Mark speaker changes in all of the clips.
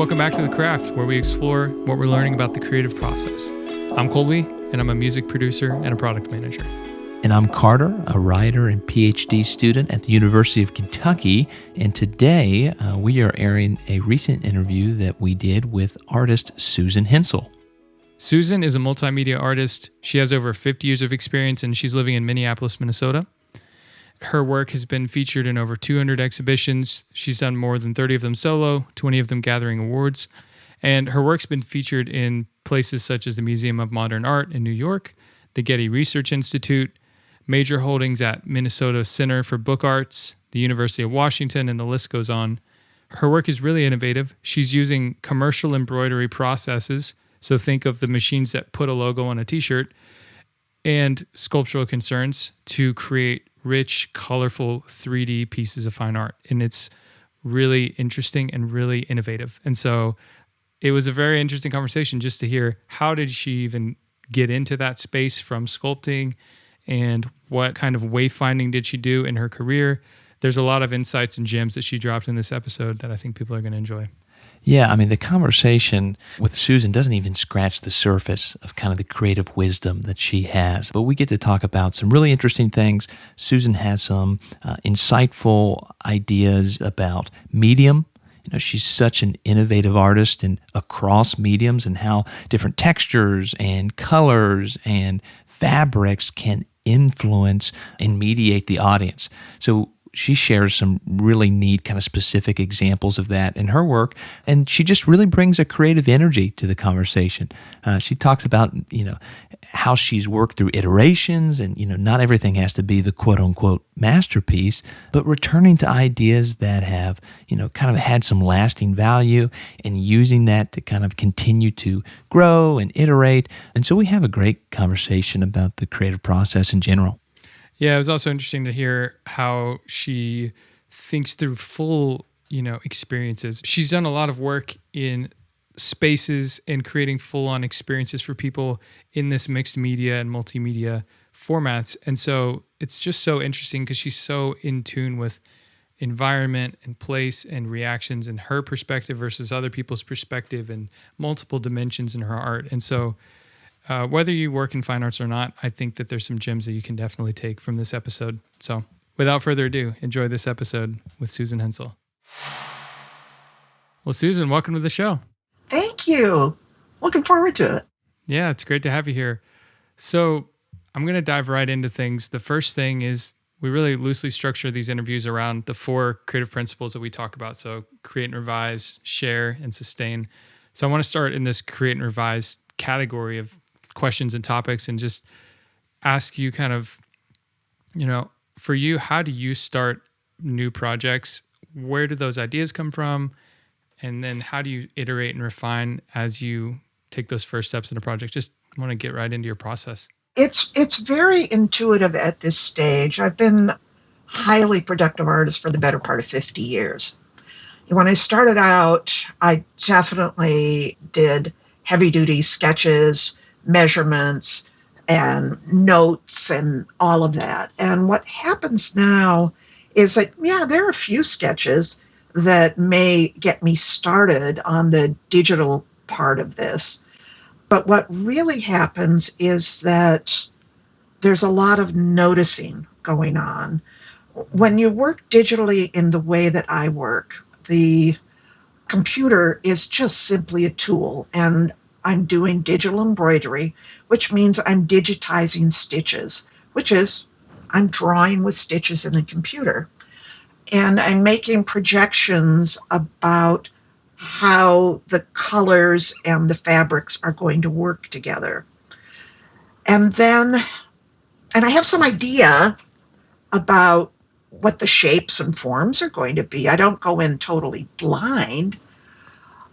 Speaker 1: welcome back to The Craft, where we explore what we're learning about the creative process. I'm Colby, and I'm a music producer and a product manager.
Speaker 2: And I'm Carter, a writer and PhD student at the University of Kentucky. And today we are airing a recent interview that we did with artist Susan Hensel.
Speaker 1: Susan is a multimedia artist. She has over 50 years of experience, and she's living in Minneapolis, Minnesota. Her work has been featured in over 200 exhibitions. She's done more than 30 of them solo, 20 of them gathering awards. And her work's been featured in places such as the Museum of Modern Art in New York, the Getty Research Institute, major holdings at Minnesota Center for Book Arts, the University of Washington, and the list goes on. Her work is really innovative. She's using commercial embroidery processes, so think of the machines that put a logo on a t-shirt, and sculptural concerns to create rich, colorful 3D pieces of fine art. And it's really interesting and really innovative. And so it was a very interesting conversation just to hear how did she even get into that space from sculpting, and what kind of wayfinding did she do in her career. There's a lot of insights and gems that she dropped in this episode that I think people are going to enjoy.
Speaker 2: Yeah, I mean, the conversation with Susan doesn't even scratch the surface of kind of the creative wisdom that she has. But we get to talk about some really interesting things. Susan has some insightful ideas about medium. You know, she's such an innovative artist and across mediums, and how different textures and colors and fabrics can influence and mediate the audience. So she shares some really neat kind of specific examples of that in her work, and she just really brings a creative energy to the conversation. She talks about, how she's worked through iterations, and, not everything has to be the quote-unquote masterpiece, but returning to ideas that have, kind of had some lasting value, and using that to kind of continue to grow and iterate. And so we have a great conversation about the creative process in general.
Speaker 1: Yeah, it was also interesting to hear how she thinks through full, experiences. She's done a lot of work in spaces and creating full-on experiences for people in this mixed media and multimedia formats. And so it's just so interesting because she's so in tune with environment and place and reactions and her perspective versus other people's perspective and multiple dimensions in her art. And so whether you work in fine arts or not, I think that there's some gems that you can definitely take from this episode. So without further ado, enjoy this episode with Susan Hensel. Well, Susan, welcome to the show.
Speaker 3: Thank you. Looking forward to it.
Speaker 1: Yeah, it's great to have you here. So I'm going to dive right into things. The first thing is we really loosely structure these interviews around the 4 creative principles that we talk about. So create and revise, share, and sustain. So I want to start in this create and revise category of questions and topics, and just ask you kind of, for you, how do you start new projects? Where do those ideas come from? And then how do you iterate and refine as you take those first steps in a project? Just want to get right into your process.
Speaker 3: It's very intuitive at this stage. I've been highly productive artist for the better part of 50 years. When I started out, I definitely did heavy-duty sketches, measurements, and notes, and all of that. And what happens now is that, there are a few sketches that may get me started on the digital part of this. But what really happens is that there's a lot of noticing going on. When you work digitally in the way that I work, the computer is just simply a tool, and I'm doing digital embroidery, which means I'm digitizing stitches, which is I'm drawing with stitches in the computer. And I'm making projections about how the colors and the fabrics are going to work together. And I have some idea about what the shapes and forms are going to be. I don't go in totally blind,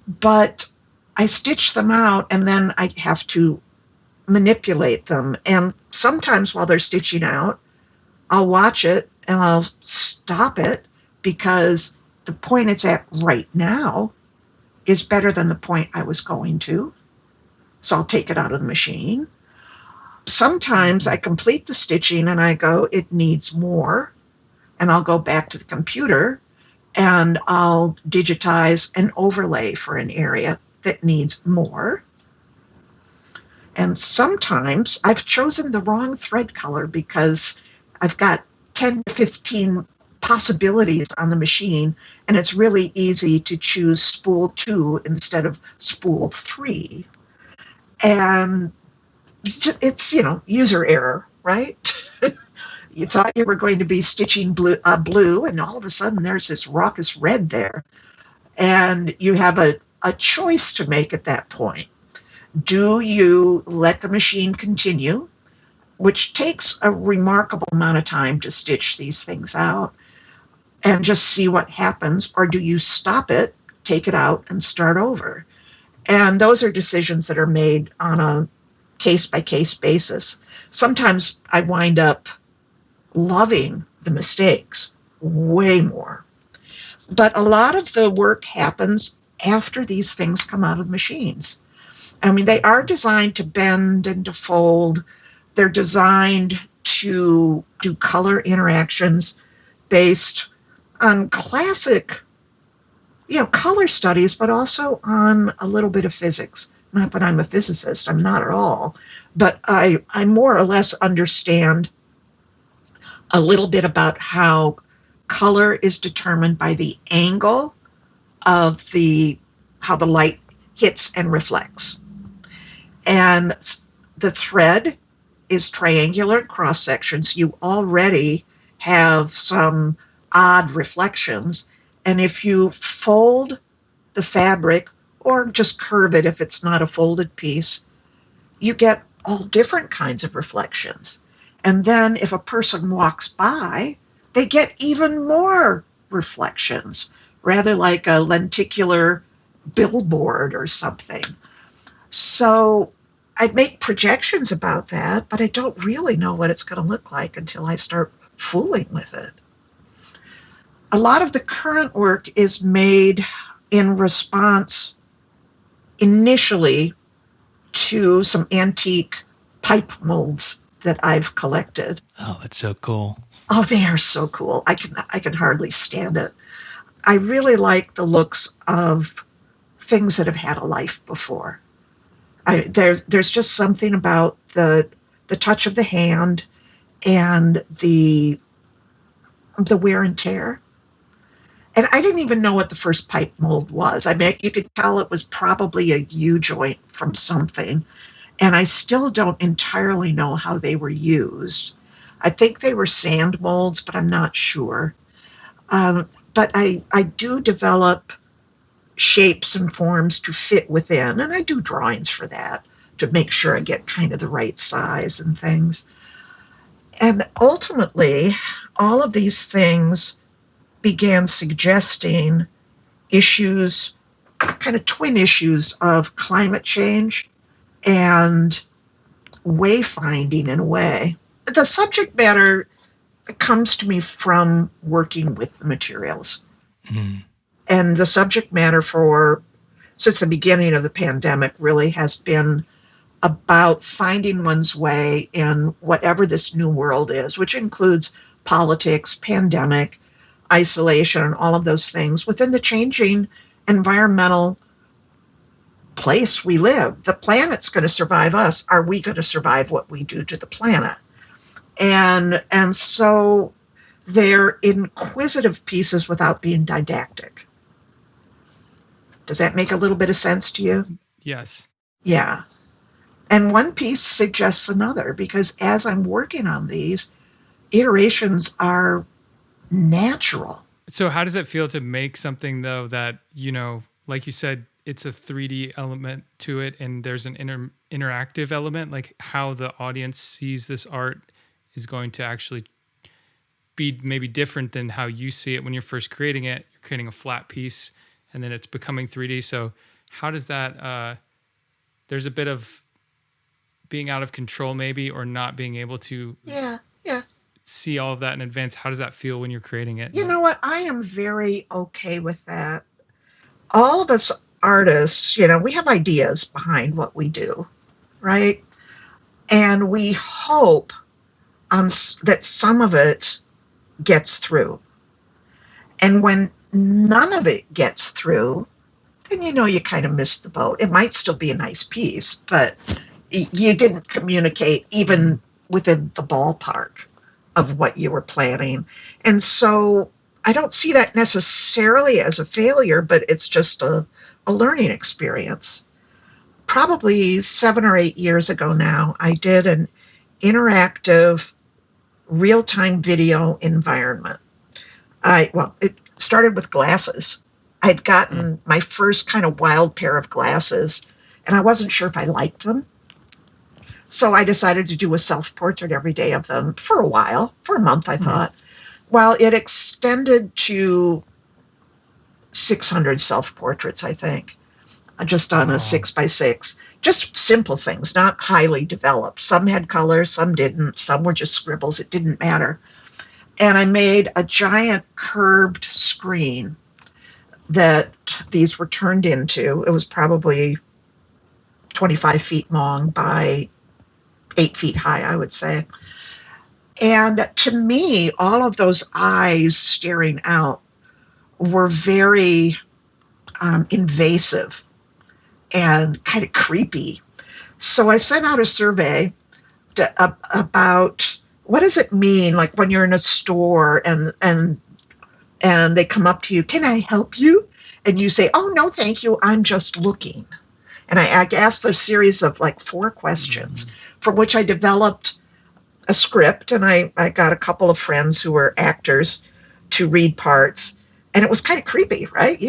Speaker 3: but I stitch them out, and then I have to manipulate them. And sometimes while they're stitching out, I'll watch it and I'll stop it, because the point it's at right now is better than the point I was going to. So I'll take it out of the machine. Sometimes I complete the stitching and I go, it needs more. And I'll go back to the computer and I'll digitize an overlay for an area that needs more. And sometimes I've chosen the wrong thread color because I've got 10 to 15 possibilities on the machine, and it's really easy to choose spool 2 instead of spool 3. And it's, user error, right? You thought you were going to be stitching blue, and all of a sudden there's this raucous red there. And you have a choice to make at that point. Do you let the machine continue, which takes a remarkable amount of time to stitch these things out, and just see what happens, or do you stop it, take it out, and start over? And those are decisions that are made on a case by case basis. Sometimes I wind up loving the mistakes way more. But a lot of the work happens after these things come out of machines. I mean, they are designed to bend and to fold. They're designed to do color interactions based on classic, color studies, but also on a little bit of physics. Not that I'm a physicist, I'm not at all, but I more or less understand a little bit about how color is determined by the angle of how the light hits and reflects. And the thread is triangular cross sections. You already have some odd reflections. And if you fold the fabric or just curve it if it's not a folded piece, you get all different kinds of reflections. And then if a person walks by, they get even more reflections, rather like a lenticular billboard or something. So I make projections about that, but I don't really know what it's going to look like until I start fooling with it. A lot of the current work is made in response initially to some antique pipe molds that I've collected.
Speaker 2: Oh, that's so cool.
Speaker 3: Oh, they are so cool. I can hardly stand it. I really like the looks of things that have had a life before. There's just something about the touch of the hand and the wear and tear. And I didn't even know what the first pipe mold was. I mean, you could tell it was probably a U joint from something. And I still don't entirely know how they were used. I think they were sand molds, but I'm not sure. But I do develop shapes and forms to fit within, and I do drawings for that to make sure I get kind of the right size and things. And ultimately, all of these things began suggesting issues, kind of twin issues of climate change and wayfinding in a way. The subject matter comes to me from working with the materials.
Speaker 2: Mm.
Speaker 3: And the subject matter since the beginning of the pandemic really has been about finding one's way in whatever this new world is, which includes politics, pandemic, isolation, and all of those things within the changing environmental place we live. The planet's going to survive us. Are we going to survive what we do to the planet? And so they're inquisitive pieces without being didactic. Does that make a little bit of sense to you?
Speaker 1: Yes.
Speaker 3: Yeah. And one piece suggests another, because as I'm working on these, iterations are natural.
Speaker 1: So how does it feel to make something though that, like you said, it's a 3D element to it and there's an interactive element, like how the audience sees this art is going to actually be maybe different than how you see it when you're first creating it. You're creating a flat piece and then it's becoming 3D. So how does that, there's a bit of being out of control maybe, or not being able to see all of that in advance. How does that feel when you're creating it?
Speaker 3: You know what? I am very okay with that. All of us artists, we have ideas behind what we do, right? And we hope that some of it gets through. And when none of it gets through, then you know you kind of missed the boat. It might still be a nice piece, but you didn't communicate even within the ballpark of what you were planning. And so I don't see that necessarily as a failure, but it's just a learning experience. Probably 7 or 8 years ago now, I did an interactive real-time video environment. It started with glasses. I'd gotten my first kind of wild pair of glasses, and I wasn't sure if I liked them. So I decided to do a self-portrait every day of them for a while, for a month, I thought. Well, it extended to 600 self-portraits, I think, just on a 6x6. Just simple things, not highly developed. Some had color, some didn't. Some were just scribbles. It didn't matter. And I made a giant curved screen that these were turned into. It was probably 25 feet long by 8 feet high, I would say. And to me, all of those eyes staring out were very invasive and kind of creepy. So I sent out a survey about what does it mean, like when you're in a store and they come up to you, can I help you? And you say, oh, no, thank you, I'm just looking. And I asked a series of like 4 questions, from which I developed a script, and I got a couple of friends who were actors to read parts. And it was kind of creepy, right?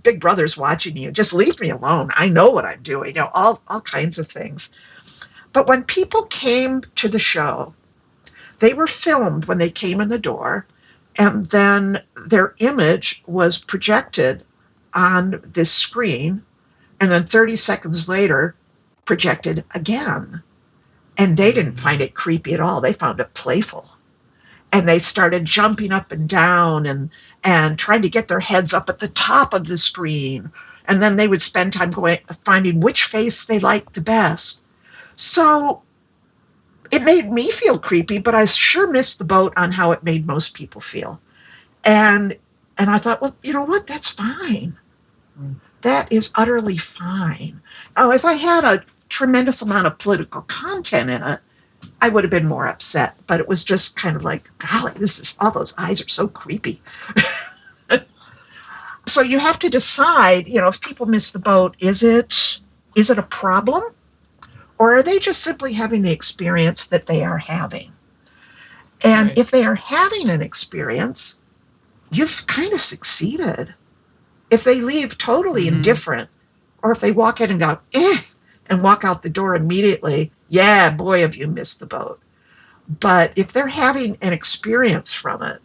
Speaker 3: Big brother's watching you. Just leave me alone. I know what I'm doing, all kinds of things. But when people came to the show, they were filmed when they came in the door, and then their image was projected on this screen, and then 30 seconds later, projected again. And they didn't find it creepy at all. They found it playful. And they started jumping up and down and trying to get their heads up at the top of the screen. And then they would spend time finding which face they liked the best. So it made me feel creepy, but I sure missed the boat on how it made most people feel. And I thought, well, you know what? That's fine. That is utterly fine. Now, if I had a tremendous amount of political content in it, I would have been more upset. But it was just kind of like, golly, all those eyes are so creepy. So you have to decide, if people miss the boat, is it a problem? Or are they just simply having the experience that they are having? And if they are having an experience, you've kind of succeeded. If they leave totally indifferent, or if they walk in and go, and walk out the door immediately, yeah, boy, have you missed the boat. But if they're having an experience from it,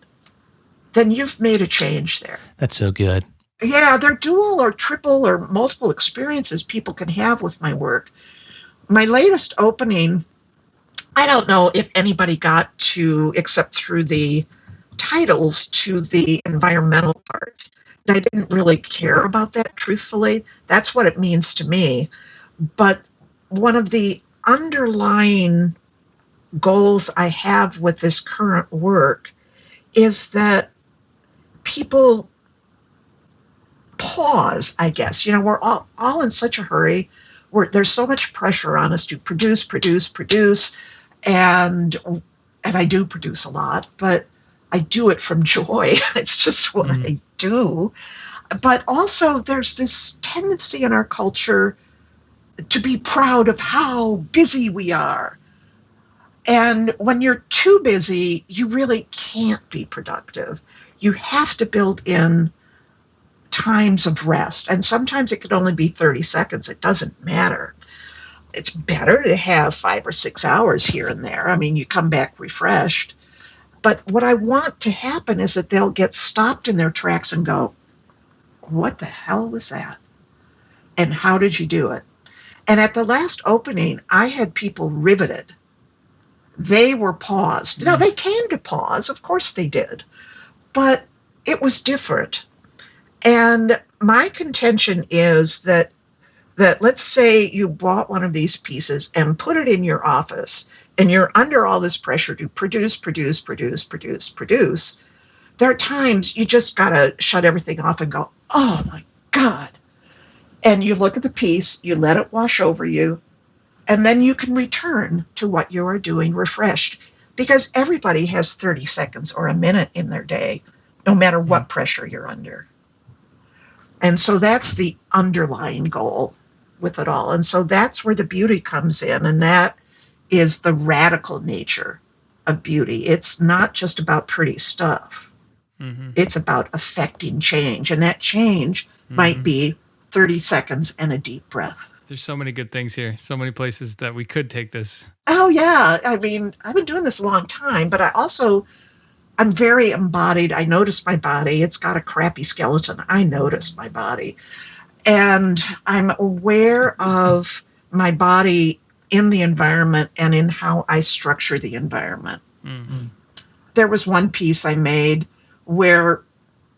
Speaker 3: then you've made a change there.
Speaker 2: That's so good.
Speaker 3: Yeah, they're dual or triple or multiple experiences people can have with my work. My latest opening, I don't know if anybody got to, except through the titles, to the environmental parts. I didn't really care about that, truthfully. That's what it means to me. But one of the underlying goals I have with this current work is that people pause, I guess. We're all in such a hurry. There's so much pressure on us to produce, and I do produce a lot, but I do it from joy. It's just what I do. But also there's this tendency in our culture to be proud of how busy we are. And when you're too busy, you really can't be productive. You have to build in times of rest. And sometimes it could only be 30 seconds. It doesn't matter. It's better to have 5 or 6 hours here and there. I mean, you come back refreshed. But what I want to happen is that they'll get stopped in their tracks and go, what the hell was that? And how did you do it? And at the last opening, I had people riveted. They were paused. Now, they came to pause. Of course they did. But it was different. And my contention is that let's say you bought one of these pieces and put it in your office, and you're under all this pressure to produce. There are times you just got to shut everything off and go, oh my God. And you look at the piece, you let it wash over you, and then you can return to what you are doing refreshed. Because everybody has 30 seconds or a minute in their day, no matter what pressure you're under. And so that's the underlying goal with it all. And so that's where the beauty comes in. And that is the radical nature of beauty. It's not just about pretty stuff, it's about affecting change. And that change might be 30 seconds and a deep breath.
Speaker 1: There's so many good things here, so many places that we could take this.
Speaker 3: Oh, yeah. I mean, I've been doing this a long time, but I'm very embodied. I notice my body. It's got a crappy skeleton. I notice my body. And I'm aware of my body in the environment and in how I structure the environment. There was one piece I made where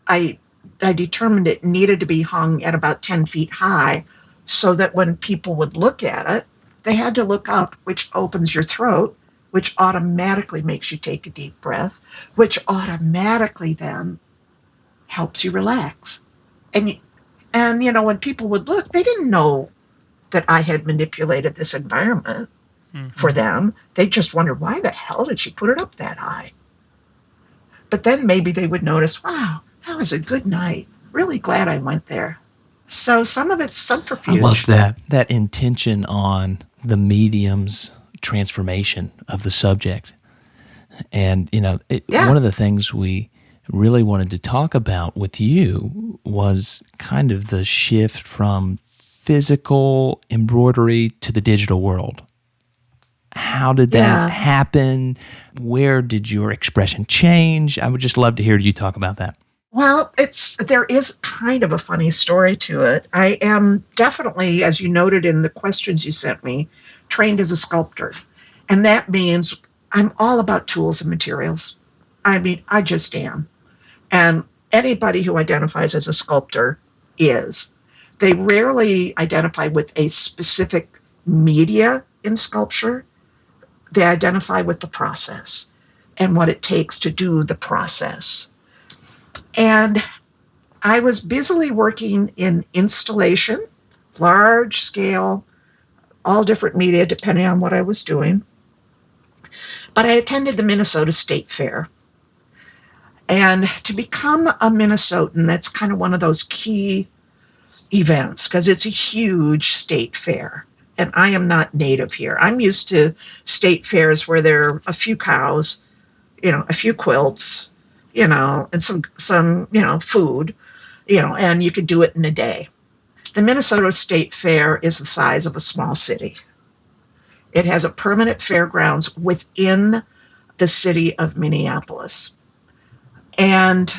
Speaker 3: I determined it needed to be hung at about 10 feet high so that when people would look at it, they had to look up, which opens your throat, which automatically makes you take a deep breath, which automatically then helps you relax. And when people would look, they didn't know that I had manipulated this environment for them. They just wondered, why the hell did she put it up that high? But then maybe they would notice, wow, that was a good night. Really glad I went there. So some of it's subterfuge.
Speaker 2: I love that intention on the medium's transformation of the subject. And, one of the things we really wanted to talk about with you was kind of the shift from physical embroidery to the digital world. How did that happen? Where did your expression change? I would just love to hear you talk about that.
Speaker 3: Well, there is kind of a funny story to it. I am definitely, as you noted in the questions you sent me, trained as a sculptor. And that means I'm all about tools and materials. I mean, I just am. And anybody who identifies as a sculptor is. They rarely identify with a specific media in sculpture. They identify with the process and what it takes to do the process. And I was busily working in installation, large scale, all different media depending on what I was doing. But I attended the Minnesota State Fair. And to become a Minnesotan, that's kind of one of those key events because it's a huge state fair. And I am not native here. I'm used to state fairs where there are a few cows, a few quilts, and some food, and you could do it in a day. The Minnesota State Fair is the size of a small city. It has a permanent fairgrounds within the city of Minneapolis. And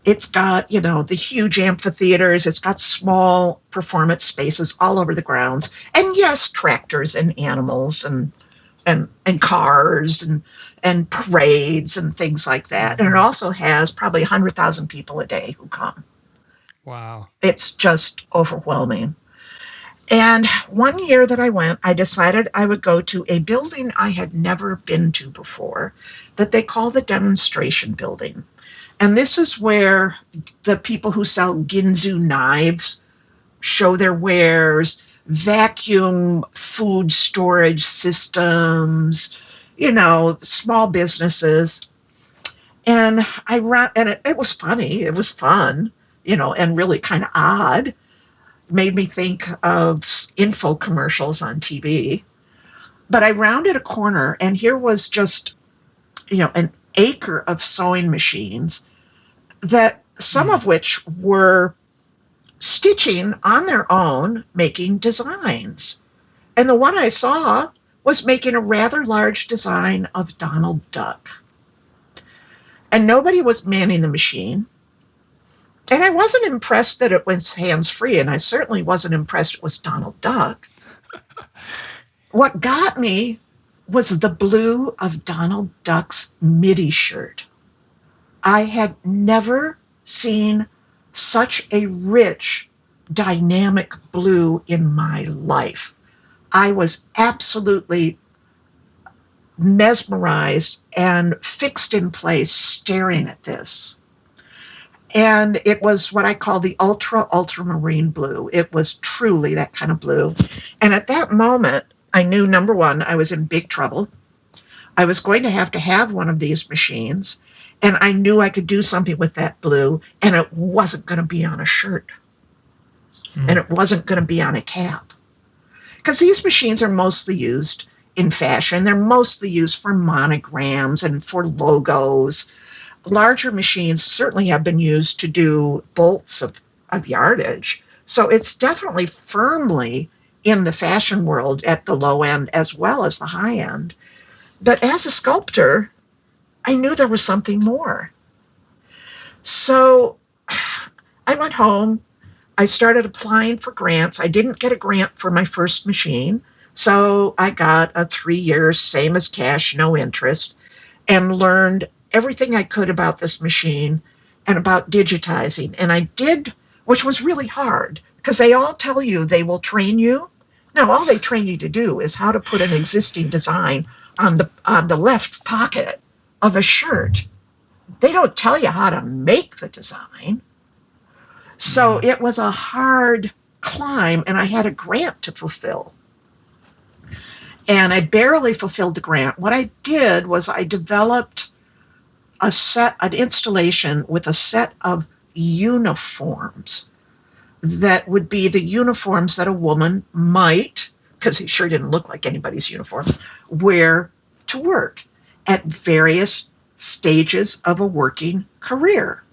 Speaker 3: it's got, the huge amphitheaters. It's got small performance spaces all over the grounds. And yes, tractors and animals and cars and parades and things like that. And it also has probably 100,000 people a day who come.
Speaker 1: Wow.
Speaker 3: It's just overwhelming. And one year that I went, I decided I would go to a building I had never been to before that they call the Demonstration Building. And this is where the people who sell Ginzu knives show their wares, vacuum food storage systems, small businesses. And it was funny. It was fun, and really kind of odd. Made me think of info commercials on TV. But I rounded a corner, and here was just, an acre of sewing machines that some of which were stitching on their own, making designs. And the one I saw was making a rather large design of Donald Duck. And nobody was manning the machine. And I wasn't impressed that it was hands-free, and I certainly wasn't impressed it was Donald Duck. What got me was the blue of Donald Duck's midi shirt. I had never seen such a rich, dynamic blue in my life. I was absolutely mesmerized and fixed in place staring at this. And it was what I call the ultramarine blue. It was truly that kind of blue. And at that moment, I knew, number one, I was in big trouble. I was going to have one of these machines, and I knew I could do something with that blue, and it wasn't going to be on a shirt, and it wasn't going to be on a cap. Because these machines are mostly used in fashion. They're mostly used for monograms and for logos. Larger machines certainly have been used to do bolts of yardage. So it's definitely firmly in the fashion world at the low end as well as the high end. But as a sculptor, I knew there was something more. So I went home. I started applying for grants. I didn't get a grant for my first machine. So I got a 3 years, same as cash, no interest, and learned everything I could about this machine and about digitizing. And I did, which was really hard because they all tell you they will train you. No, all they train you to do is how to put an existing design on the left pocket of a shirt. They don't tell you how to make the design. So it was a hard climb, and I had a grant to fulfill. And I barely fulfilled the grant. What I did was I developed an installation with a set of uniforms that would be the uniforms that a woman might, because he sure didn't look like anybody's uniforms, wear to work at various stages of a working career.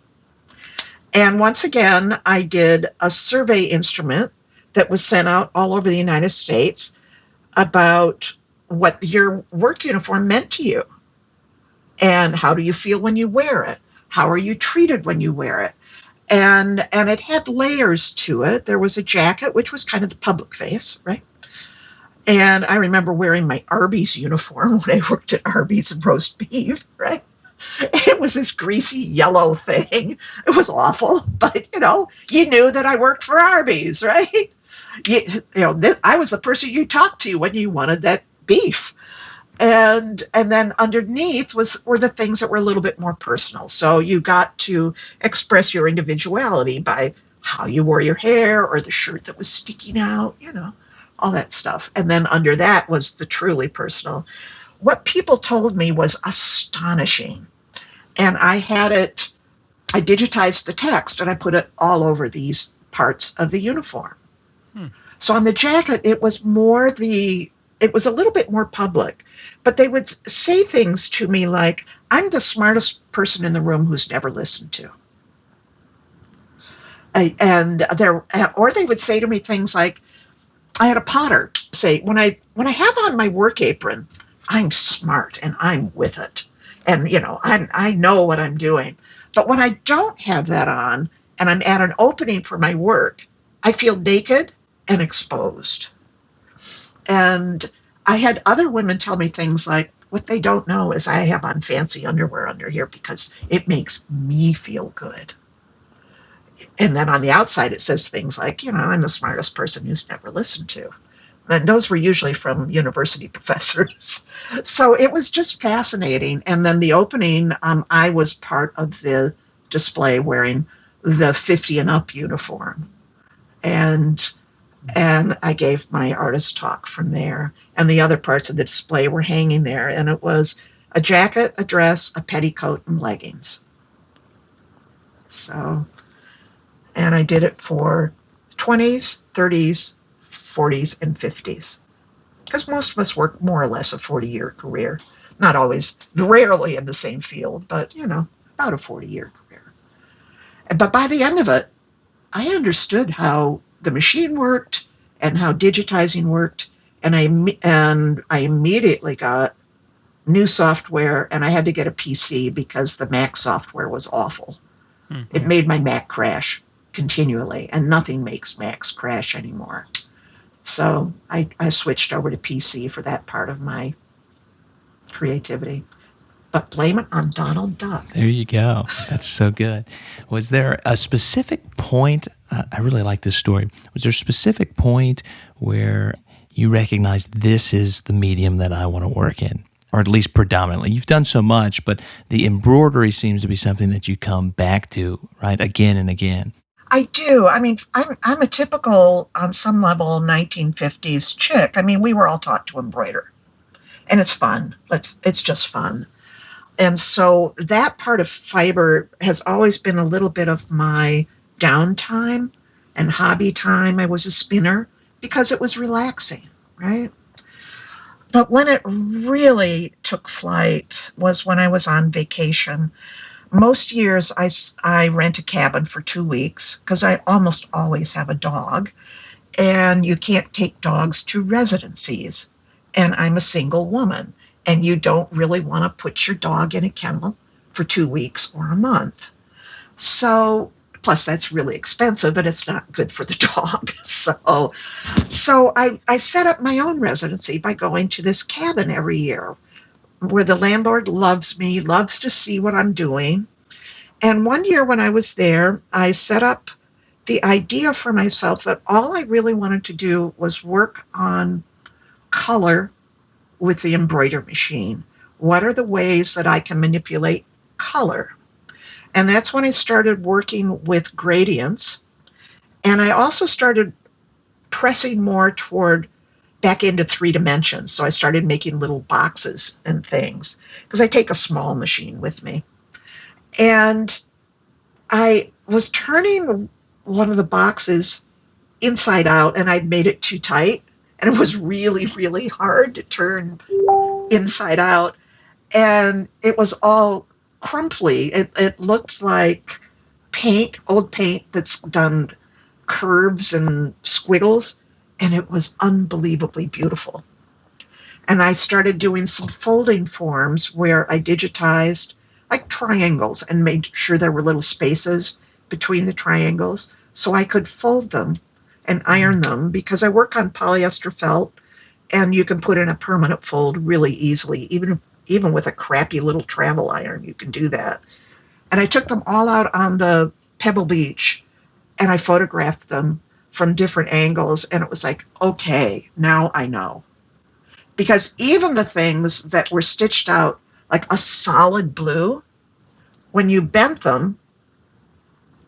Speaker 3: And once again, I did a survey instrument that was sent out all over the United States about what your work uniform meant to you. And how do you feel when you wear it? How are you treated when you wear it? And it had layers to it. There was a jacket, which was kind of the public face, right? And I remember wearing my Arby's uniform when I worked at Arby's and roast beef, right? It was this greasy yellow thing. It was awful, but you knew that I worked for Arby's, right? I was the person you talked to when you wanted that beef. And then underneath were the things that were a little bit more personal. So you got to express your individuality by how you wore your hair or the shirt that was sticking out, all that stuff. And then under that was the truly personal. What people told me was astonishing. And I digitized the text and I put it all over these parts of the uniform. So on the jacket, it was a little bit more public, but they would say things to me like, I'm the smartest person in the room who's never listened to. Or they would say to me things like, I had a potter say, when I have on my work apron, I'm smart and I'm with it. And, I know what I'm doing. But when I don't have that on and I'm at an opening for my work, I feel naked and exposed. And I had other women tell me things like, what they don't know is I have on fancy underwear under here because it makes me feel good. And then on the outside, it says things like, I'm the smartest person who's never listened to. And those were usually from university professors. So it was just fascinating. And then the opening, I was part of the display wearing the 50 and up uniform. And I gave my artist talk from there. And the other parts of the display were hanging there. And it was a jacket, a dress, a petticoat, and leggings. So, and I did it for 20s, 30s, 40s, and 50s. Because most of us work more or less a 40-year career. Not always, rarely in the same field, but, about a 40-year career. But by the end of it, I understood how the machine worked and how digitizing worked. And I immediately got new software, and I had to get a PC because the Mac software was awful. Mm-hmm. It made my Mac crash continually, and nothing makes Macs crash anymore. So I switched over to PC for that part of my creativity. But blame it on Donald Duck.
Speaker 2: There you go. That's so good. Was there a specific point? I really like this story. Was there a specific point where you recognized this is the medium that I want to work in? or at least predominantly? You've done so much, but the embroidery seems to be something that you come back to, right, again and again.
Speaker 3: I do. I mean, I'm a typical, on some level, 1950s chick. I mean, we were all taught to embroider, and it's fun. It's just fun. And so that part of fiber has always been a little bit of my downtime and hobby time. I was a spinner because it was relaxing, right? But when it really took flight was when I was on vacation. Most years I rent a cabin for 2 weeks because I almost always have a dog, and you can't take dogs to residencies. And I'm a single woman, and you don't really want to put your dog in a kennel for 2 weeks or a month. So, plus that's really expensive, and it's not good for the dog. So I set up my own residency by going to this cabin every year where the landlord loves me, loves to see what I'm doing. And one year when I was there, I set up the idea for myself that all I really wanted to do was work on color with the embroidery machine. What are the ways that I can manipulate color? And that's when I started working with gradients. And I also started pressing more toward back into 3 dimensions. So I started making little boxes and things because I take a small machine with me. And I was turning one of the boxes inside out, and I'd made it too tight. And it was really, really hard to turn inside out. And it was all crumply. It looked like paint, old paint that's done curves and squiggles. And it was unbelievably beautiful. And I started doing some folding forms where I digitized like triangles and made sure there were little spaces between the triangles so I could fold them and iron them because I work on polyester felt, and you can put in a permanent fold really easily. Even with a crappy little travel iron, you can do that. And I took them all out on the Pebble Beach and I photographed them from different angles, and it was like, okay, now I know. Because even the things that were stitched out like a solid blue, when you bent them,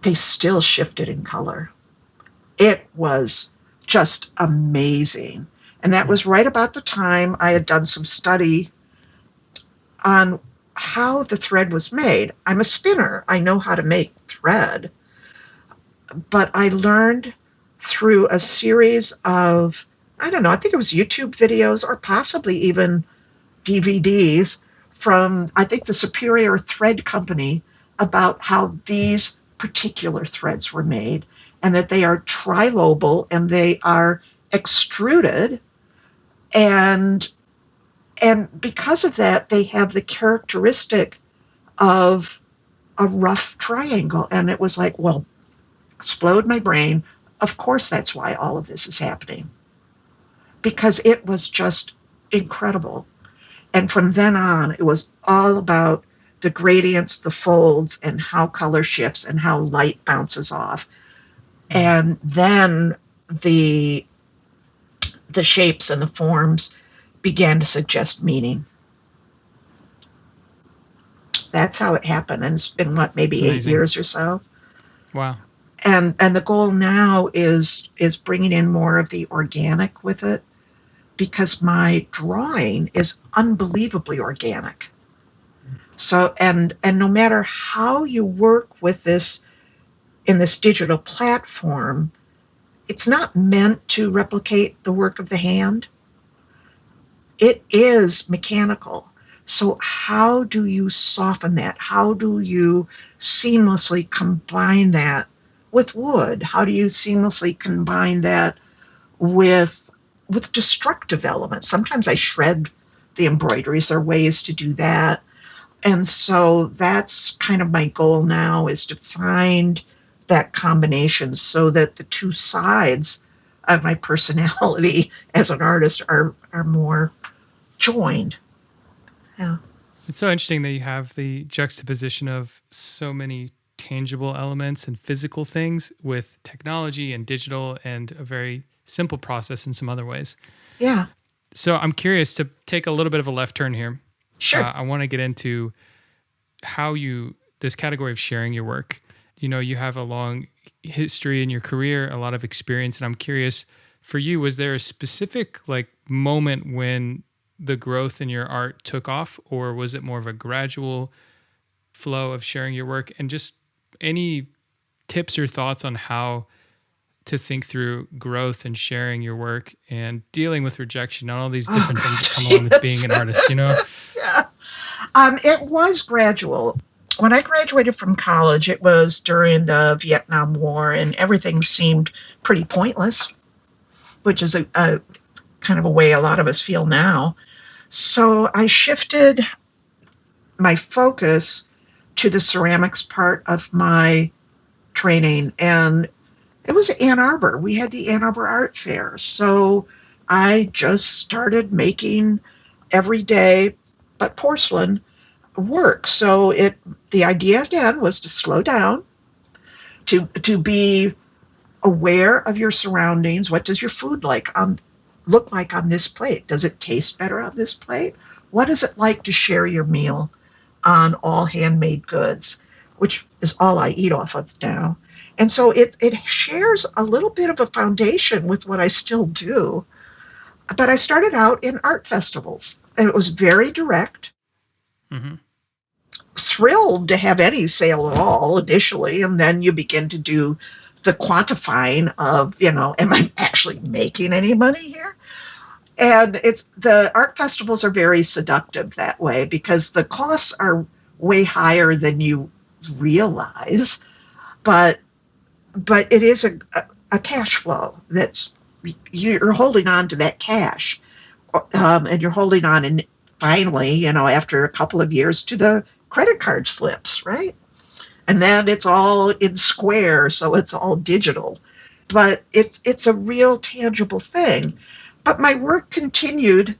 Speaker 3: they still shifted in color. It was just amazing. And that was right about the time I had done some study on how the thread was made. I'm a spinner. I know how to make thread. But I learned through a series of, I don't know, I think it was YouTube videos or possibly even DVDs from, I think, the Superior Thread Company about how these particular threads were made, and that they are trilobal and they are extruded, and because of that they have the characteristic of a rough triangle. And it was like, well, explode my brain. Of course that's why all of this is happening, because it was just incredible. And from then on, it was all about the gradients, the folds, and how color shifts and how light bounces off. And then the shapes and the forms began to suggest meaning. That's how it happened. And it's been, what,
Speaker 1: It's
Speaker 3: maybe 8
Speaker 1: amazing.
Speaker 3: years or so.
Speaker 1: Wow.
Speaker 3: And the goal now is bringing in more of the organic with it, because my drawing is unbelievably organic. So, and no matter how you work with this in this digital platform, it's not meant to replicate the work of the hand. It is mechanical. So how do you soften that? How do you seamlessly combine that with wood? How do you seamlessly combine that with destructive elements? Sometimes I shred the embroideries. There are ways to do that. And so that's kind of my goal now, is to find that combination so that the two sides of my personality as an artist are more joined. Yeah.
Speaker 1: It's so interesting that you have the juxtaposition of so many tangible elements and physical things with technology and digital and a very simple process in some other ways.
Speaker 3: Yeah.
Speaker 1: So I'm curious to take a little bit of a left turn here.
Speaker 3: Sure.
Speaker 1: I want to get into this category of sharing your work. You have a long history in your career, a lot of experience, and I'm curious, for you, was there a specific moment when the growth in your art took off, or was it more of a gradual flow of sharing your work? And just any tips or thoughts on how to think through growth and sharing your work and dealing with rejection and all these different things that come along with being an artist,
Speaker 3: Yeah. It was gradual. When I graduated from college, it was during the Vietnam War, and everything seemed pretty pointless, which is a kind of a way a lot of us feel now. So I shifted my focus to the ceramics part of my training, and it was Ann Arbor. We had the Ann Arbor Art Fair. So I just started making everyday, but porcelain work. So the idea again was to slow down, to be aware of your surroundings. What does your food look like on this plate? Does it taste better on this plate? What is it like to share your meal on all handmade goods, which is all I eat off of now? And so it shares a little bit of a foundation with what I still do. But I started out in art festivals, and it was very direct.
Speaker 1: Mm-hmm.
Speaker 3: Thrilled to have any sale at all initially, and then you begin to do the quantifying of, am I actually making any money here? And the art festivals are very seductive that way because the costs are way higher than you realize, but it is a cash flow that's you're holding on to that cash, and you're holding on, and finally, after a couple of years, to the credit card slips, right? And then it's all in Square, so it's all digital. But it's a real tangible thing. But my work continued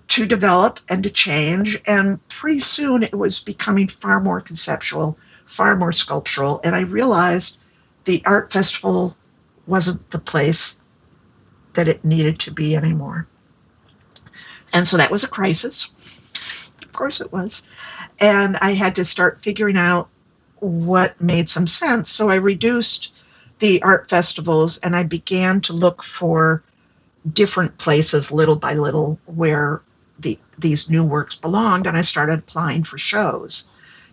Speaker 3: to develop and to change, and pretty soon it was becoming far more conceptual, far more sculptural, and I realized the art festival wasn't the place that it needed to be anymore. And so that was a crisis. Of course it was. And I had to start figuring out what made some sense. So I reduced the art festivals and I began to look for different places little by little where these new works belonged. And I started applying for shows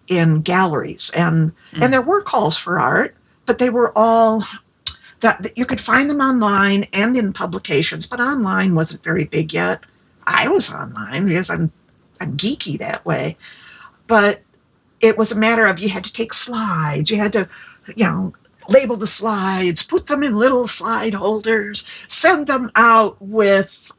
Speaker 3: in galleries. And there were calls for art, but they were all that you could find them online and in publications, but online wasn't very big yet. I was online because I'm geeky that way. But it was a matter of you had to take slides. You had to, label the slides, put them in little slide holders, send them out with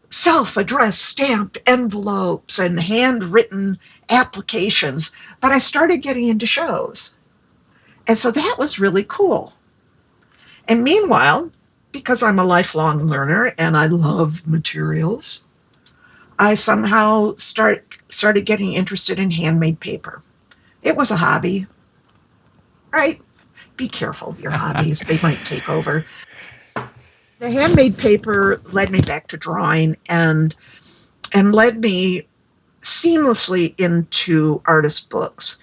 Speaker 3: self-addressed stamped envelopes and handwritten applications. But I started getting into shows. And so that was really cool. And meanwhile, because I'm a lifelong learner and I love materials, I somehow started getting interested in handmade paper. It was a hobby, right? Be careful of your hobbies. They might take over. The handmade paper led me back to drawing and led me seamlessly into artist books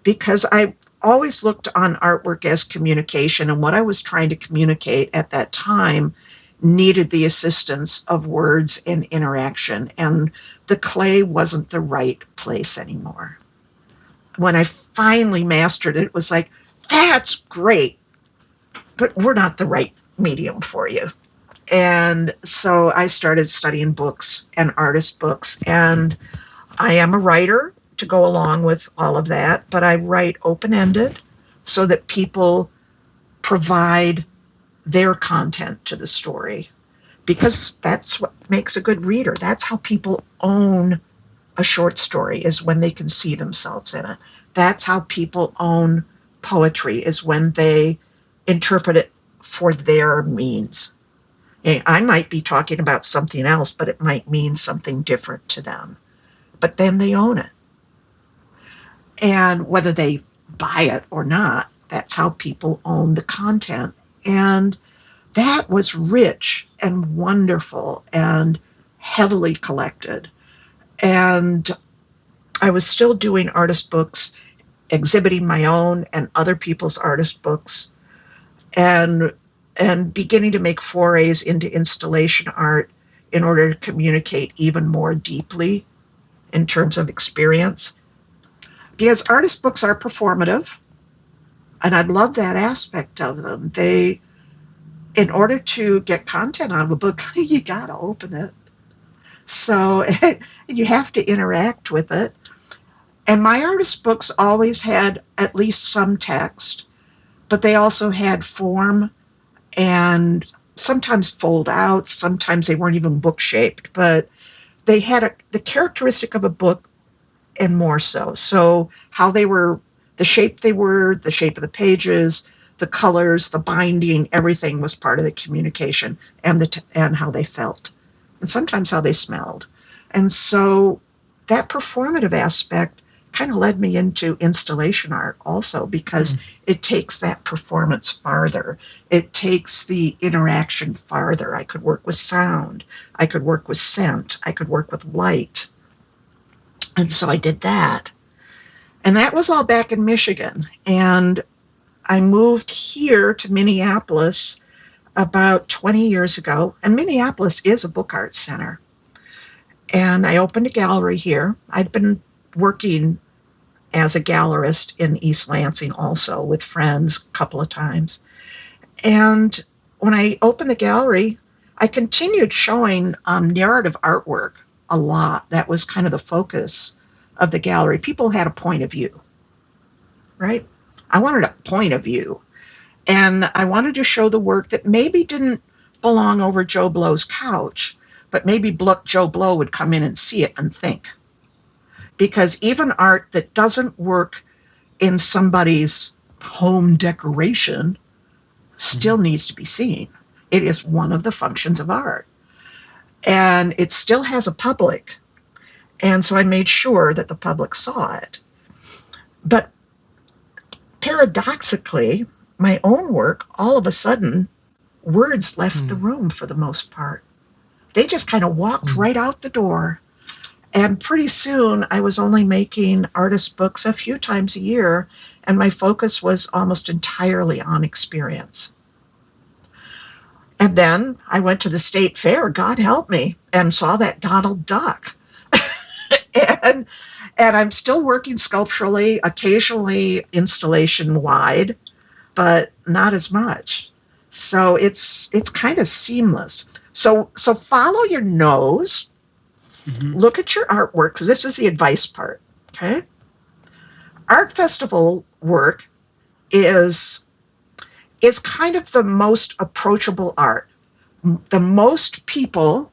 Speaker 3: because I always looked on artwork as communication, and what I was trying to communicate at that time needed the assistance of words and interaction, and the clay wasn't the right place anymore. When I finally mastered it, it was like, that's great, but we're not the right medium for you. And so I started studying books and artist books, and I am a writer to go along with all of that, but I write open-ended so that people provide their content to the story because that's what makes a good reader. That's how people own a short story, is when they can see themselves in it. That's how people own poetry, is when they interpret it for their means. I might be talking about something else, but it might mean something different to them. But then they own it. And whether they buy it or not, that's how people own the content. And that was rich and wonderful and heavily collected. And I was still doing artist books, exhibiting my own and other people's artist books, and beginning to make forays into installation art in order to communicate even more deeply in terms of experience. Because artist books are performative, and I love that aspect of them. They, in order to get content out of a book, you gotta open it. So you have to interact with it. And my artist books always had at least some text, but they also had form and sometimes fold outs. Sometimes they weren't even book shaped, but they had the characteristic of a book and more so. So how they were, the shape they were, the shape of the pages, the colors, the binding, everything was part of the communication and and how they felt, and sometimes how they smelled. And so that performative aspect kind of led me into installation art also because it takes that performance farther. It takes the interaction farther. I could work with sound. I could work with scent. I could work with light. And so I did that. And that was all back in Michigan. And I moved here to Minneapolis about 20 years ago. And Minneapolis is a book art center. And I opened a gallery here. I'd been working as a gallerist in East Lansing also with friends a couple of times. And when I opened the gallery, I continued showing narrative artwork a lot. That was kind of the focus of the gallery. People had a point of view, right? I wanted a point of view. And I wanted to show the work that maybe didn't belong over Joe Blow's couch, but maybe Joe Blow would come in and see it and think. Because even art that doesn't work in somebody's home decoration still needs to be seen. It is one of the functions of art. And it still has a public. And so I made sure that the public saw it. But paradoxically, my own work, all of a sudden, words left the room for the most part. They just kind of walked right out the door. And pretty soon, I was only making artist books a few times a year, and my focus was almost entirely on experience. And then I went to the state fair, God help me, and saw that Donald Duck. and I'm still working sculpturally, occasionally installation wide, but not as much. So it's kind of seamless. So follow your nose, look at your artwork, because this is the advice part. Okay? Art festival work is kind of the most approachable art. The most people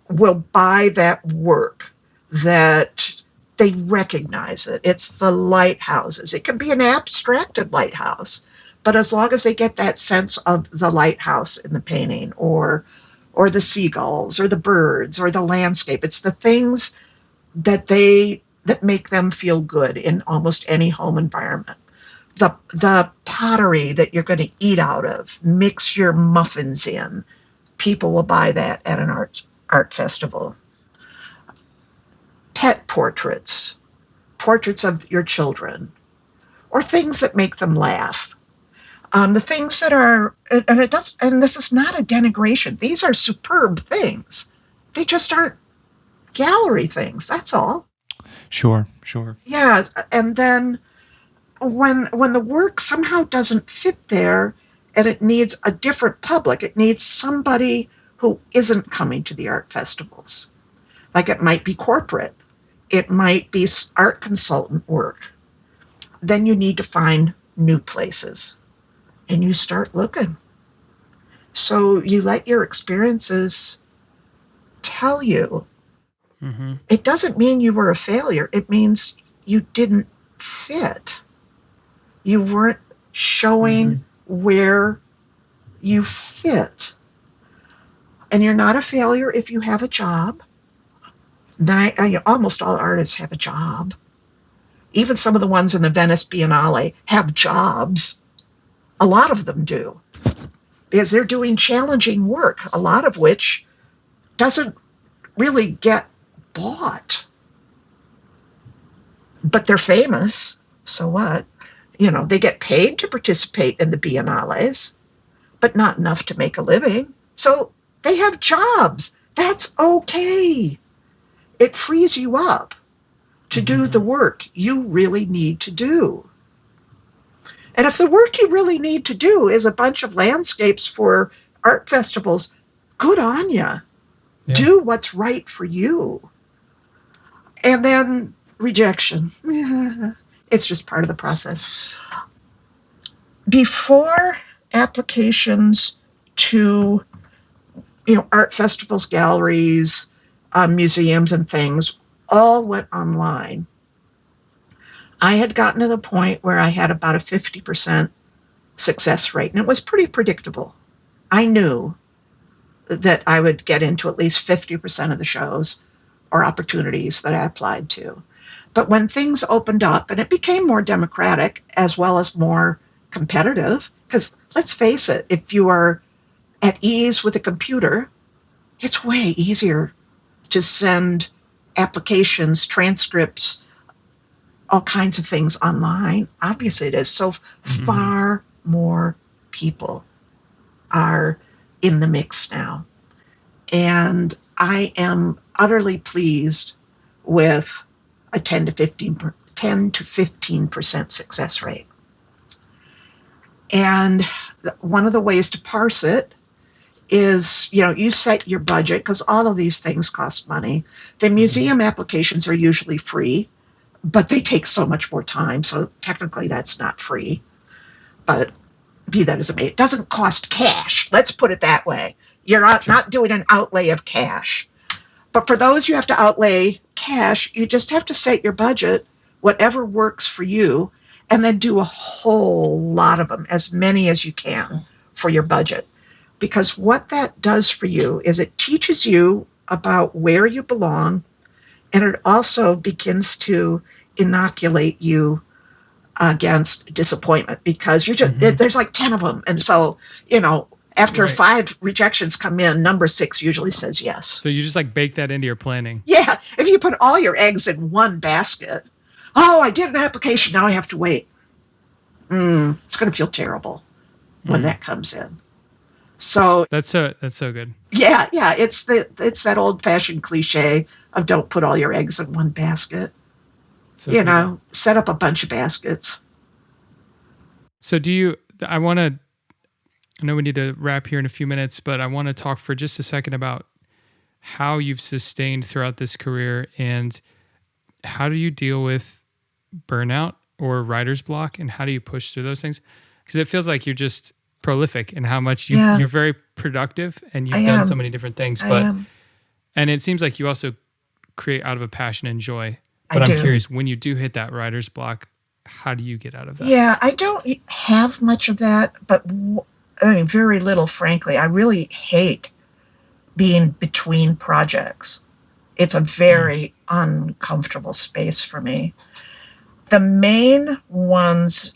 Speaker 3: will buy that work, that they recognize it. It's the lighthouses. It can be an abstracted lighthouse, but as long as they get that sense of the lighthouse in the painting, or the seagulls, or the birds, or the landscape, it's the things that make them feel good in almost any home environment. The pottery that you're going to eat out of, mix your muffins in. People will buy that at an art festival. Pet portraits, portraits of your children, or things that make them laugh. The things that are, and this is not a denigration. These are superb things. They just aren't gallery things. That's all.
Speaker 2: Sure, sure.
Speaker 3: Yeah, and then when the work somehow doesn't fit there, and it needs a different public, it needs somebody who isn't coming to the art festivals. Like it might be corporate, it might be art consultant work. Then you need to find new places, and you start looking. So you let your experiences tell you. It doesn't mean you were a failure. It means you didn't fit. You weren't showing where you fit. And you're not a failure if you have a job. Almost all artists have a job. Even some of the ones in the Venice Biennale have jobs. A lot of them do, because they're doing challenging work, a lot of which doesn't really get bought. but they're famous. So what? They get paid to participate in the biennales, but not enough to make a living. So they have jobs. That's okay. It frees you up to do the work you really need to do. And if the work you really need to do is a bunch of landscapes for art festivals, good on you.
Speaker 1: Yeah.
Speaker 3: Do what's right for you. And then rejection. It's just part of the process. Before applications to art festivals, galleries, museums, and things all went online, I had gotten to the point where I had about a 50% success rate, and it was pretty predictable. I knew that I would get into at least 50% of the shows or opportunities that I applied to. But when things opened up and it became more democratic as well as more competitive, because let's face it, if you are at ease with a computer, it's way easier to send applications, transcripts, all kinds of things online. Obviously, it is. So far more people are in the mix now. And I am utterly pleased with a 10 to 15% success rate. And one of the ways to parse it is, you set your budget because all of these things cost money. The museum applications are usually free, but they take so much more time. So technically that's not free, but be that as it may, it doesn't cost cash. Let's put it that way. You're not doing an outlay of cash. But for those you have to outlay cash, you just have to set your budget, whatever works for you, and then do a whole lot of them, as many as you can for your budget. Because what that does for you is it teaches you about where you belong, and it also begins to inoculate you against disappointment because there's like 10 of them. And so, after
Speaker 1: Right.
Speaker 3: 5 rejections come in, number 6 usually says yes.
Speaker 1: So you just like bake that into your planning.
Speaker 3: Yeah. If you put all your eggs in one basket, I did an application, now I have to wait. It's going to feel terrible when that comes in. So
Speaker 1: that's so good.
Speaker 3: Yeah. It's that old fashioned cliche of don't put all your eggs in one basket. So set up a bunch of baskets.
Speaker 1: So I know we need to wrap here in a few minutes, but I want to talk for just a second about how you've sustained throughout this career and how do you deal with burnout or writer's block and how do you push through those things? Because it feels like you're just prolific in how much you're very productive and you've done so many different things. And it seems like you also create out of a passion and joy. But I'm curious, when you do hit that writer's block, how do you get out of that?
Speaker 3: Yeah, I don't have much of that, but very little, frankly. I really hate being between projects. It's a very uncomfortable space for me. The main ones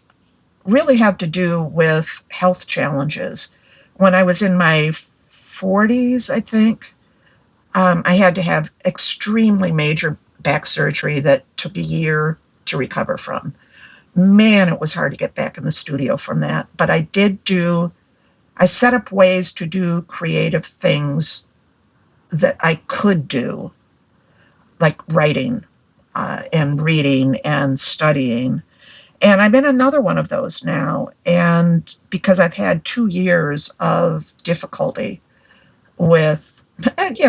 Speaker 3: really have to do with health challenges. When I was in my 40s, I think, I had to have extremely major back surgery that took a year to recover from. Man, it was hard to get back in the studio from that. But I set up ways to do creative things that I could do, like writing and reading and studying. And I'm in another one of those now. And because I've had 2 years of difficulty with,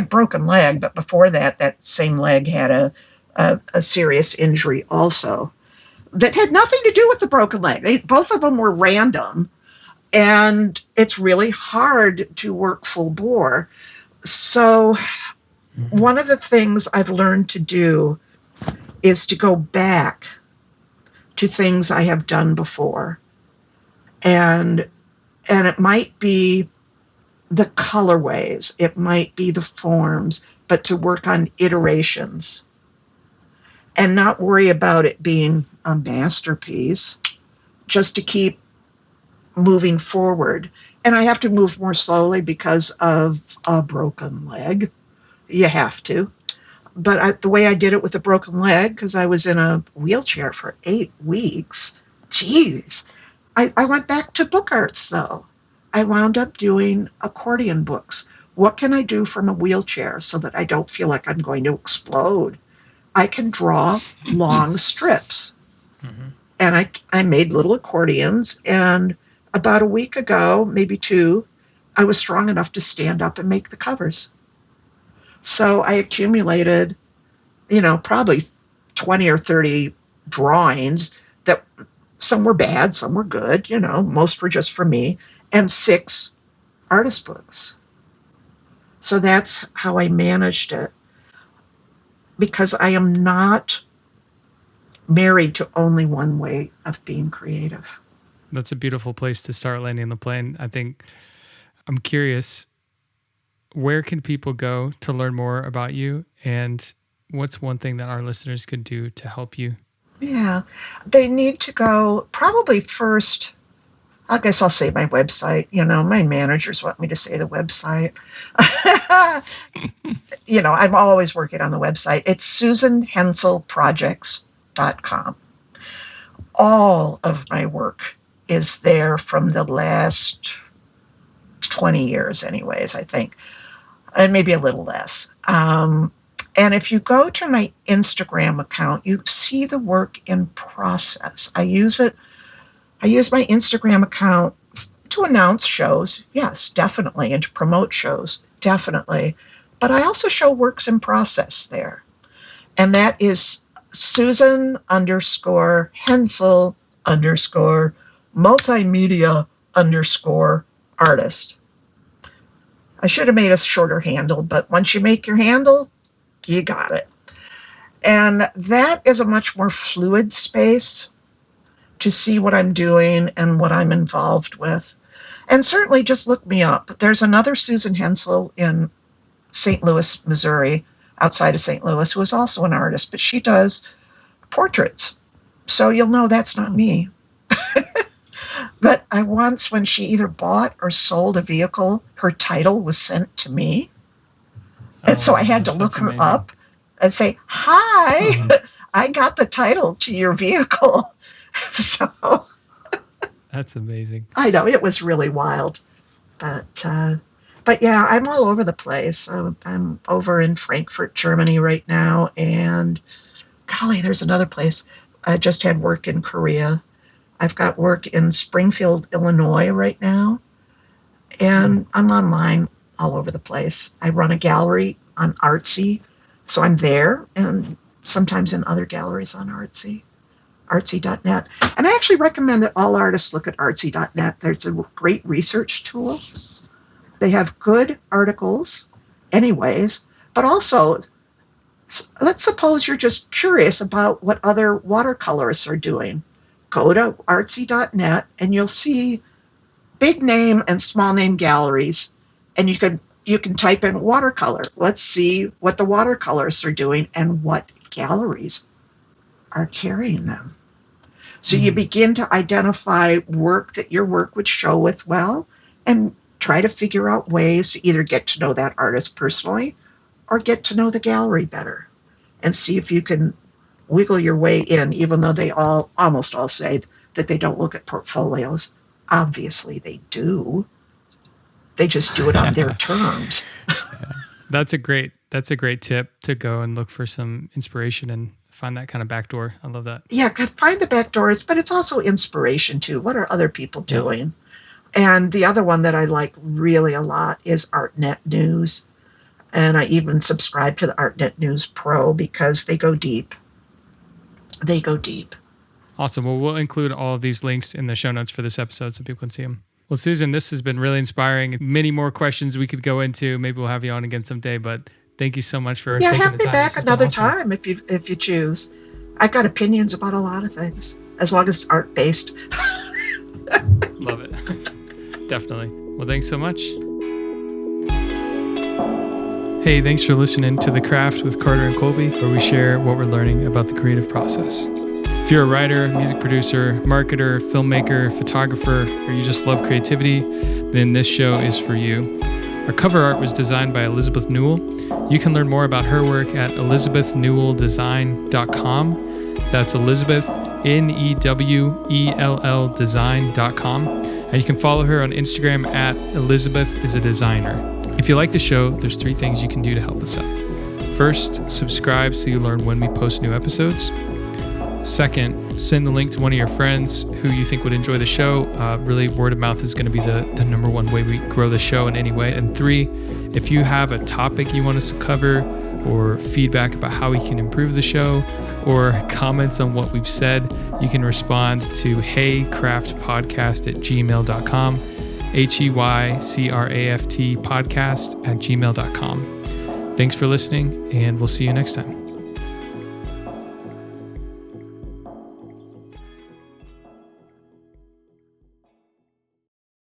Speaker 3: broken leg, but before that same leg had a serious injury also that had nothing to do with the broken leg. Both of them were random. And it's really hard to work full bore. So one of the things I've learned to do is to go back to things I have done before. And it might be the colorways, it might be the forms, but to work on iterations and not worry about it being a masterpiece, just to keep moving forward. And I have to move more slowly because of a broken leg. You have to. But the way I did it with a broken leg, because I was in a wheelchair for 8 weeks, geez, I went back to book arts though. I wound up doing accordion books. What can I do from a wheelchair so that I don't feel like I'm going to explode? I can draw long strips. Mm-hmm. And I made little accordions. And about a week ago, maybe 2, I was strong enough to stand up and make the covers. So I accumulated, probably 20 or 30 drawings that some were bad, some were good, most were just for me, and 6 artist books. So that's how I managed it. Because I am not married to only one way of being creative.
Speaker 1: That's a beautiful place to start landing the plane. I think I'm curious, where can people go to learn more about you? And what's one thing that our listeners could do to help you?
Speaker 3: Yeah, they need to go probably first. I guess I'll say my website. My managers want me to say the website. I'm always working on the website. It's susanhenselprojects.com. All of my work is there from the last 20 years anyways, I think, and maybe a little less. And if you go to my Instagram account, you see the work in process. I use my Instagram account to announce shows, yes, definitely, and to promote shows, definitely. But I also show works in process there. And that is Susan_Hensel_multimedia_artist. I should have made a shorter handle, but once you make your handle, you got it. And that is a much more fluid space to see what I'm doing and what I'm involved with. And certainly just look me up. There's another Susan Hensel in St. Louis, Missouri, outside of St. Louis, who is also an artist, but she does portraits. So you'll know that's not me. But I once, when she either bought or sold a vehicle, her title was sent to me. And so I had to look her up and say, hi, I got the title to your vehicle. So
Speaker 1: that's amazing.
Speaker 3: I know, it was really wild. But yeah, I'm all over the place. I'm over in Frankfurt, Germany right now. And golly, there's another place. I just had work in Korea. I've got work in Springfield, Illinois right now. And I'm online all over the place. I run a gallery on Artsy. So I'm there and sometimes in other galleries on artsy.net. And I actually recommend that all artists look at artsy.net. There's a great research tool. They have good articles anyways, but also let's suppose you're just curious about what other watercolorists are doing. Go to artsy.net and you'll see big name and small name galleries, and you can type in watercolor. Let's see what the watercolorists are doing and what galleries are carrying them. So you begin to identify work that your work would show with well, and try to figure out ways to either get to know that artist personally or get to know the gallery better, and see if you can wiggle your way in, even though they almost all say that they don't look at portfolios. Obviously they do. They just do it on their terms.
Speaker 1: That's a great tip, to go and look for some inspiration and find that kind of back door. I love that.
Speaker 3: Yeah, find the back doors, but it's also inspiration too. What are other people doing? And the other one that I like really a lot is ArtNet News. And I even subscribe to the ArtNet News Pro because they go deep. They go deep.
Speaker 1: Awesome. Well, we'll include all of these links in the show notes for this episode so people can see them. Well, Susan, this has been really inspiring. Many more questions we could go into. Maybe we'll have you on again someday, but thank you so much for taking the time.
Speaker 3: Yeah, have me back another time if you choose. I've got opinions about a lot of things, as long as it's art-based.
Speaker 1: Love it. Definitely. Well, thanks so much. Hey, thanks for listening to The Craft with Carter and Colby, where we share what we're learning about the creative process. If you're a writer, music producer, marketer, filmmaker, photographer, or you just love creativity, then this show is for you. Our cover art was designed by Elizabeth Newell. You can learn more about her work at elizabethnewelldesign.com. That's Elizabeth, Newell design.com. And you can follow her on Instagram at ElizabethIsADesigner. If you like the show, there's 3 things you can do to help us out. First, subscribe so you learn when we post new episodes. Second, send the link to one of your friends who you think would enjoy the show. Really, word of mouth is going to be the number one way we grow the show in any way. And 3, if you have a topic you want us to cover, or feedback about how we can improve the show, or comments on what we've said, you can respond to heycraftpodcast@gmail.com, HEYCRAFT podcast@gmail.com. Thanks for listening, and we'll see you next time.